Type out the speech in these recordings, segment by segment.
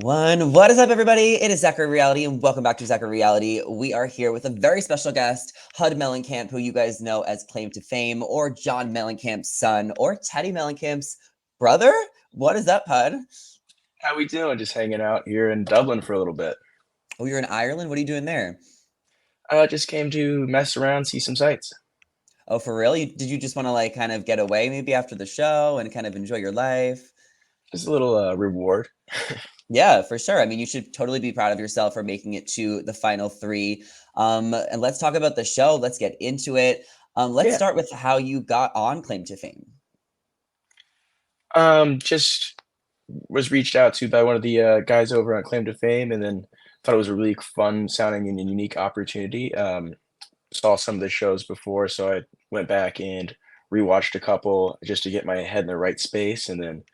What is up, everybody? It is Zachary Reality, and welcome back to Zachary Reality. We are here with a very special guest, Hud Mellencamp, who you guys know as Claim to Fame, or John Mellencamp's son, or Teddi Mellencamp's brother. What is up, Hud? How we doing? Just hanging out here in Dublin for a little bit. Oh, you're in Ireland? What are you doing there? Just came to mess around, see some sights. Oh, for real? Did you just want to like kind of get away maybe after the show and kind of enjoy your life? Just a little reward. Yeah, for sure. I mean, you should totally be proud of yourself for making it to the final three. And let's talk about the show. Let's get into it. Let's Yeah. start with how you got on Claim to Fame. Just was reached out to by one of the guys over on Claim to Fame, and then thought it was a really fun sounding and unique opportunity. Saw some of the shows before, so I went back and rewatched a couple just to get my head in the right space, and then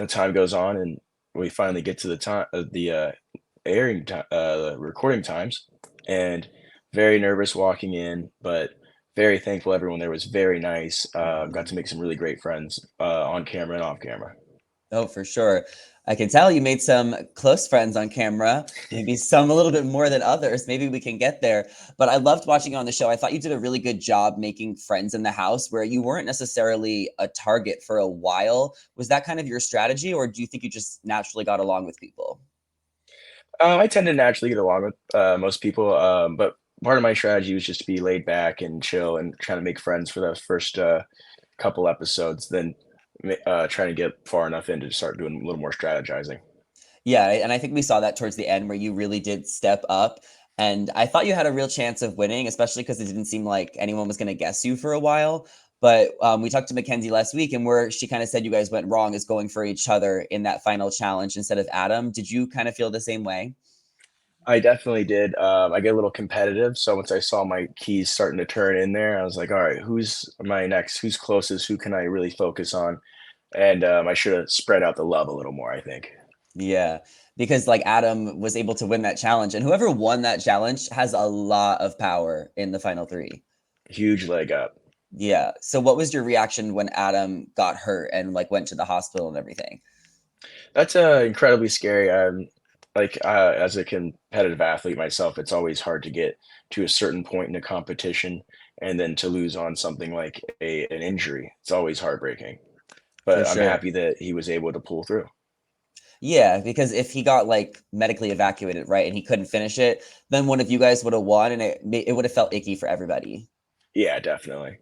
time goes on, and we finally get to the time the airing time, recording times, and very nervous walking in, but very thankful everyone there was very nice. Got to make some really great friends on camera and off camera. Oh, for sure. I can tell you made some close friends on camera, maybe some a little bit more than others. Maybe we can get there. But I loved watching you on the show. I thought you did a really good job making friends in the house where you weren't necessarily a target for a while. Was that kind of your strategy, or do you think you just naturally got along with people? I tend to naturally get along with most people, but part of my strategy was just to be laid back and chill and trying to make friends for those first couple episodes, then trying to get far enough in to start doing a little more strategizing. Yeah, and I think we saw that towards the end where you really did step up. And I thought you had a real chance of winning, especially because it didn't seem like anyone was going to guess you for a while. But we talked to Mackenzie last week, and where she kind of said you guys went wrong is going for each other in that final challenge instead of Adam. Did you kind of feel the same way? I definitely did. I get a little competitive, so once I saw my keys starting to turn in there, I was like, "All right, who's my next? Who's closest? Who can I really focus on?" And I should have spread out the love a little more, I think. Yeah, because like Adam was able to win that challenge, and whoever won that challenge has a lot of power in the final three. Huge leg up. Yeah. So what was your reaction when Adam got hurt and like went to the hospital and everything? That's incredibly scary. Like as a competitive athlete myself, it's always hard to get to a certain point in a competition and then to lose on something like an injury. It's always heartbreaking. For But I'm sure. happy that he was able to pull through. Yeah, because if he got like medically evacuated, right, and he couldn't finish it, then one of you guys would have won, and it would have felt icky for everybody. Yeah, definitely.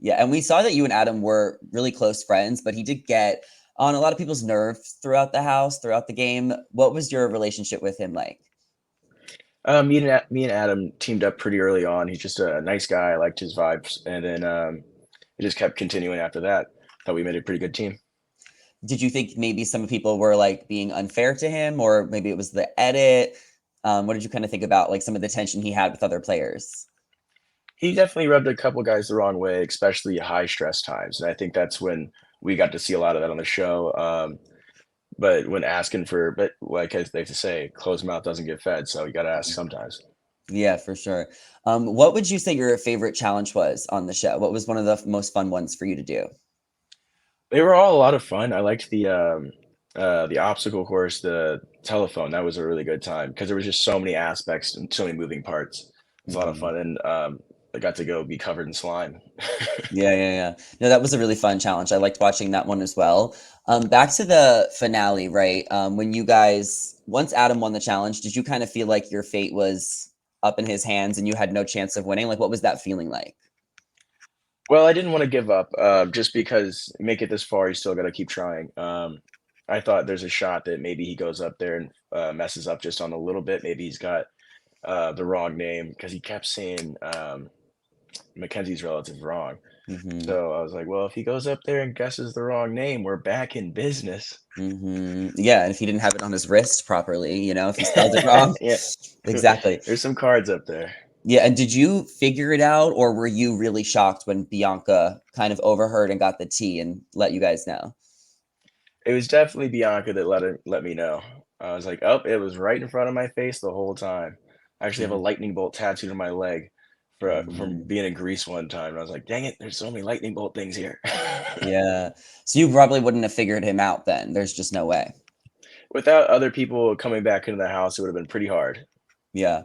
Yeah, and we saw that you and Adam were really close friends, but he did get on a lot of people's nerves throughout the house, throughout the game. What was your relationship with him like? Me and Adam teamed up pretty early on. He's just a nice guy. I liked his vibes, and then it just kept continuing after that. Thought we made a pretty good team. Did you think maybe some people were like being unfair to him, or maybe it was the edit? What did you kind of think about like some of the tension he had with other players? He definitely rubbed a couple guys the wrong way, especially high stress times, and I think that's when we got to see a lot of that on the show. But when asking for, but like as they have to say, closed mouth doesn't get fed, so you got to ask sometimes. Yeah, for sure. What would you say your favorite challenge was on the show? What was one of the most fun ones for you to do? They were all a lot of fun. I liked the obstacle course, the telephone. That was a really good time because there was just so many aspects and so many moving parts. It was a lot of Mhm. fun, and I got to go be covered in slime. Yeah, yeah, yeah. No, that was a really fun challenge. I liked watching that one as well. Back to the finale, right? When you guys, once Adam won the challenge, did you kind of feel like your fate was up in his hands and you had no chance of winning? Like, what was that feeling like? Well, I didn't want to give up just because make it this far, you still got to keep trying. I thought there's a shot that maybe he goes up there and messes up just on a little bit. Maybe he's got the wrong name because he kept saying Mackenzie's relative wrong. Hmm. So I was like, well, if he goes up there and guesses the wrong name, we're back in business. Yeah, and if he didn't have it on his wrist properly, if he spelled it wrong. Yeah, Exactly. there's some cards up there. Yeah, and did you figure it out, or were you really shocked when Bianca kind of overheard and got the tea and let you guys know? It was definitely Bianca that let me know. I was like, oh, it was right in front of my face the whole time. I actually have a Mhm. lightning bolt tattooed on my leg from Mhm. being in Greece one time. And I was like, dang it, there's so many lightning bolt things here. Yeah. So you probably wouldn't have figured him out then. There's just no way. Without other people coming back into the house, it would have been pretty hard. Yeah.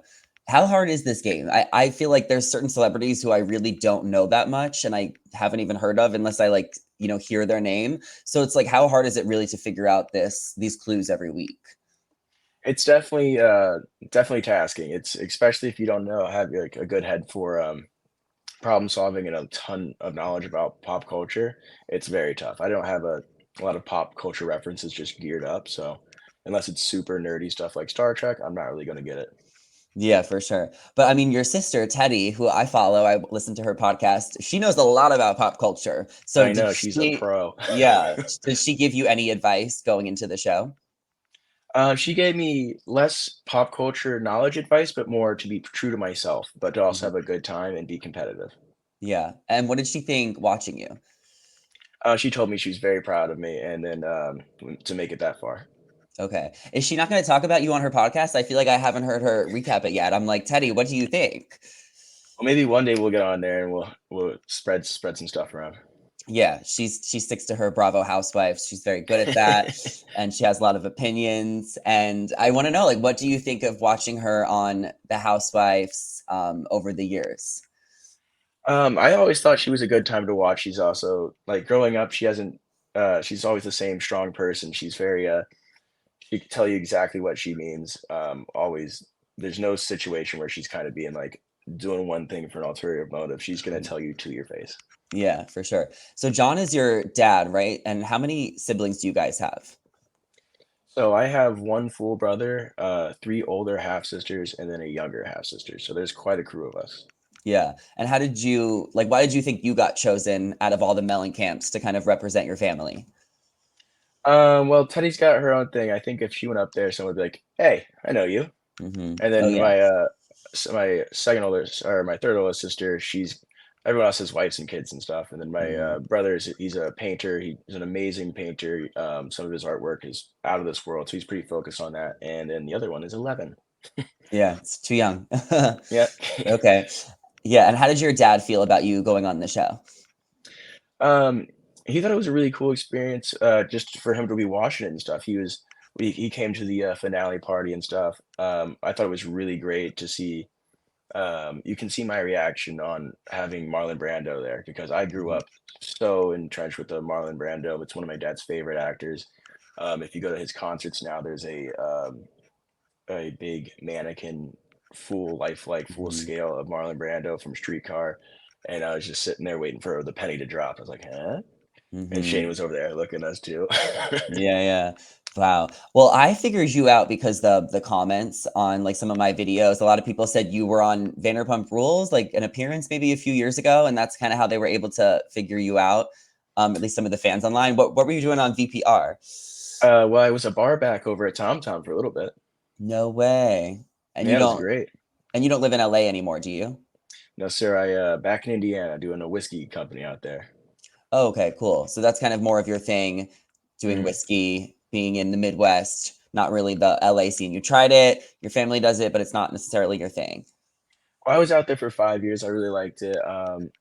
How hard is this game? I feel like there's certain celebrities who I really don't know that much and I haven't even heard of unless I like, hear their name. So it's like, how hard is it really to figure out these clues every week? It's definitely tasking. It's especially if you don't know have like a good head for problem solving and a ton of knowledge about pop culture. It's very tough. I don't have a lot of pop culture references just geared up, so unless it's super nerdy stuff like Star Trek, I'm not really gonna get it. Yeah, for sure. But I mean, your sister, Teddy, who I follow, I listen to her podcast. She knows a lot about pop culture. So I did know she's a she, pro. yeah, did she give you any advice going into the show? She gave me less pop culture knowledge advice, but more to be true to myself, but to also Mhm. have a good time and be competitive. Yeah. And what did she think watching you? She told me she's very proud of me, and then to make it that far. Okay. Is she not going to talk about you on her podcast? I feel like I haven't heard her recap it yet. I'm like, Teddy, what do you think? Well, maybe one day we'll get on there and we'll spread some stuff around. Yeah, she sticks to her Bravo housewives. She's very good at that, and she has a lot of opinions. And I want to know, like, what do you think of watching her on the Housewives over the years? I always thought she was a good time to watch. She's also like growing up, she's always the same strong person. She's very she can tell you exactly what she means. Always there's no situation where she's kind of being like doing one thing for an ulterior motive. She's gonna Mhm. tell you to your face. Yeah, for sure. So John is your dad, right? And how many siblings do you guys have? So I have one full brother, three older half sisters, and then a younger half sister. So there's quite a crew of us. Yeah. And how did you like? Why did you think you got chosen out of all the Mellencamps to kind of represent your family? Well, Teddy's got her own thing. I think if she went up there, someone would be like, "Hey, I know you." And Oh then yeah. my second oldest or my third oldest sister, she's everyone else has wives and kids and stuff. And then my Mhm. brother he's a painter. He's an amazing painter. Some of his artwork is out of this world, so he's pretty focused on that. And then the other one is 11. Yeah, it's too young. Yeah. Okay. Yeah, and how did your dad feel about you going on the show? um, he thought it was a really cool experience, just for him to be watching it and stuff. He came to the finale party and stuff. I thought it was really great to see. You can see my reaction on having Marlon Brando there because I grew Mhm, up so entrenched with the Marlon Brando. It's one of my dad's favorite actors. If you go to his concerts now, there's a big mannequin, full lifelike, full mhm, scale of Marlon Brando from Streetcar, and I was just sitting there waiting for the penny to drop. I was like, "Huh?" And Shane mhm. was over there looking at us too. Yeah, yeah. Wow. Well, I figured you out because the comments on, like, some of my videos, a lot of people said you were on Vanderpump Rules, like, an appearance maybe a few years ago, and that's kinda how they were able to figure you out, at least some of the fans online. What were you doing on VPR? Well, I was a bar back over at Tom Tom for a little bit. No way. And you Yeah, it was don't great. and you don't live in LA anymore, do you? No, sir, back in Indiana doing a whiskey company out there. Oh, okay, cool. So that's kind of more of your thing, doing Mhm. whiskey, being in the Midwest, not really the LA scene. You tried it, your family does it, but it's not necessarily your thing. Well, I was out there for 5 years, I really liked it.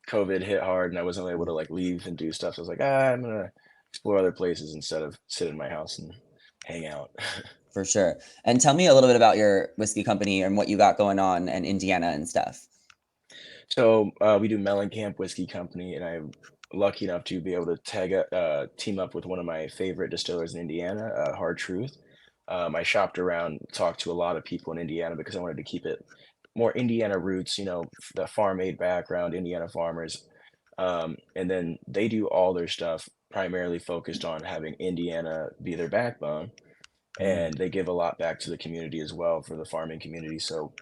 COVID hit hard, and I wasn't able Mm, to, like, leave and do stuff, so I was like, "Ah, I'm gonna explore other places instead of sit in my house and hang out." for sure. And tell me a little bit about your whiskey company and what you got going on in Indiana and stuff. So, we do Mellencamp Whiskey Company, and I'm lucky enough to be able to team up with one of my favorite distillers in Indiana, Hard Truth. I shopped around, talked to a lot of people in Indiana because I wanted to keep it more Indiana roots, the farm aid background, Indiana farmers. And then they do all their stuff primarily focused on having Indiana be their backbone, Mhm, and they give a lot back to the community as well for the farming community. So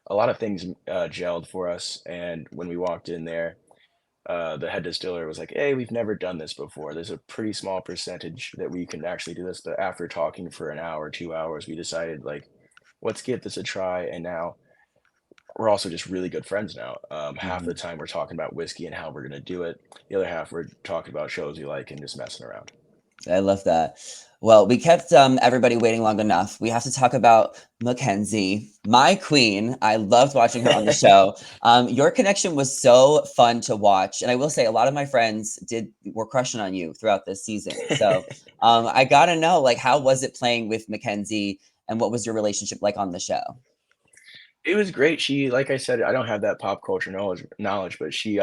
a lot of things gelled for us. And when we walked in there, the head distiller was like, "Hey, we've never done this before. There's a pretty small percentage that we can actually do this." But after talking for an hour, 2 hours, we decided like, let's give this a try. And now we're also just really good friends now. Half the mhm. time we're talking about whiskey and how we're gonna do it. The other half we're talking about shows we like and just messing around. I love that. Well, we kept everybody waiting long enough. We have to talk about Mackenzie, my queen. I loved watching her on the show. Your connection was so fun to watch, and I will say a lot of my friends were crushing on you throughout this season. So I gotta know, like, how was it playing with Mackenzie, and what was your relationship like on the show? It was great. She, like I said, I don't have that pop culture knowledge, but she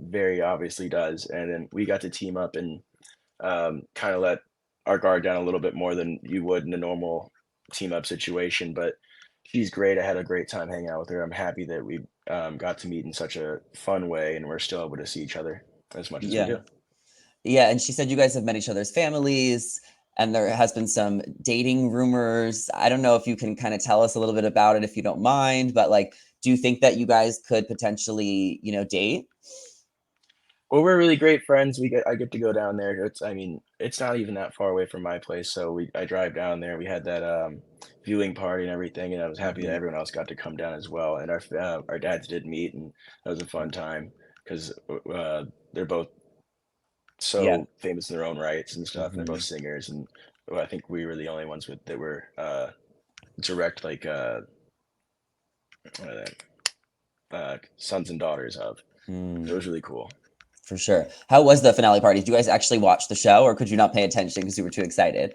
very obviously does. And then we got to team up and kind of let our guard down a little bit more than you would in a normal team up situation. But she's great. I had a great time hanging out with her. I'm happy that we got to meet in such a fun way, and we're still able to see each other as much as we Yeah. do. Yeah, and she said you guys have met each other's families, and there has been some dating rumors. I don't know if you can kind of tell us a little bit about it if you don't mind, but like, do you think that you guys could potentially, date? Well, we're really great friends. I get to go down there. I mean, it's not even that far away from my place, so I drive down there. We had that viewing party and everything, and I was happy that Mhm. everyone else got to come down as well. And our dads did meet, and that was a fun time because they're both Yeah. so famous in their own rights and stuff, and they're both Mhm. singers. And well, I think we were the only ones that were direct uh, sons and daughters of. So it Mm, was really cool. for sure. How was the finale party? Did you guys actually watch the show, or could you not pay attention because you were too excited?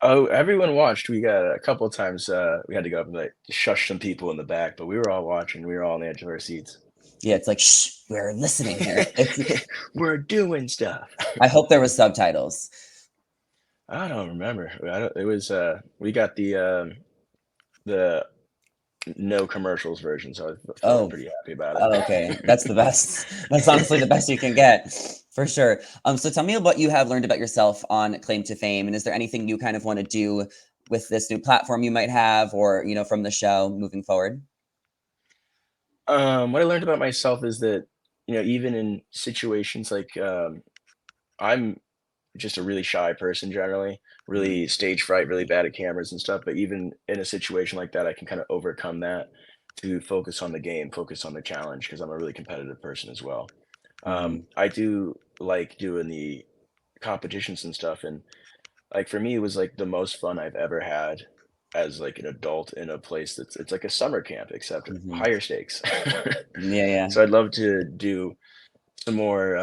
Oh, everyone watched. We got a couple of times, we had to go up and, like, shush some people in the back, but we were all watching. We were all on the edge of our seats. Yeah, it's like, shh, we're listening here. It's. We're doing stuff. I hope there was subtitles. I don't remember. I don't it was, we got the no commercials version, so I felt Oh, pretty happy about Oh, okay. it. That's the best. That's honestly the best you can get, for sure. So tell me what you have learned about yourself on Claim to Fame, and is there anything you kind of want to do with this new platform you might have, or from the show moving forward? What I learned about myself is that, even in situations like, I'm just a really shy person generally, Mhm, really stage fright, really bad at cameras and stuff. But even in a situation like that, I can kind of overcome that to focus on the game, focus on the challenge, because I'm a really competitive person as well. mhm, I do like doing the competitions and stuff, and like for me, it was like the most fun I've ever had as like an adult in a place it's like a summer camp except mhm. higher stakes. Yeah, yeah. So I'd love to do some more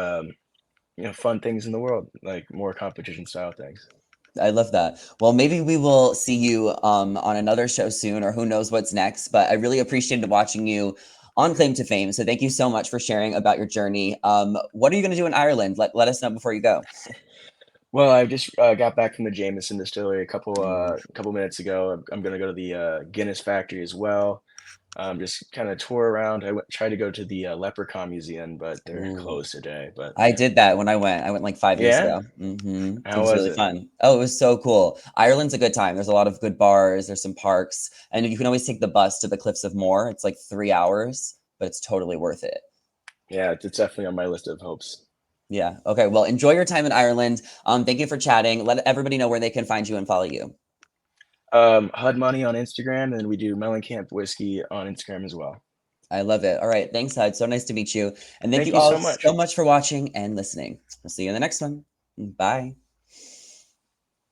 fun things in the world, like more competition style things. I love that. Well, maybe we will see you on another show soon, or who knows what's next. But I really appreciated watching you on Claim to Fame. So thank you so much for sharing about your journey. What are you going to do in Ireland? Let us know before you go. Well, I just got back from the Jameson distillery a Mm. couple minutes ago. I'm gonna go to the Guinness factory as well. Just kind of tour around. Tried to go to the Leprechaun Museum, but they're Ooh. closed today. But I did that when I went. I went like 5 years yeah, ago. It how was was really it? fun. Oh, it was so cool. Ireland's a good time. There's a lot of good bars, there's some parks, and you can always take the bus to the Cliffs of Moher. It's like 3 hours, but it's totally worth it. Yeah, it's definitely on my list of hopes. Yeah. Okay. Well, enjoy your time in Ireland. Thank you for chatting. Let everybody know where they can find you and follow you. HUD Money on Instagram, and we do Mellencamp Whiskey on Instagram as well. I love it. All right. Thanks, Hud. So nice to meet you. And thank Thank you you all so much. so much for watching and listening. We'll see you in the next one. Bye.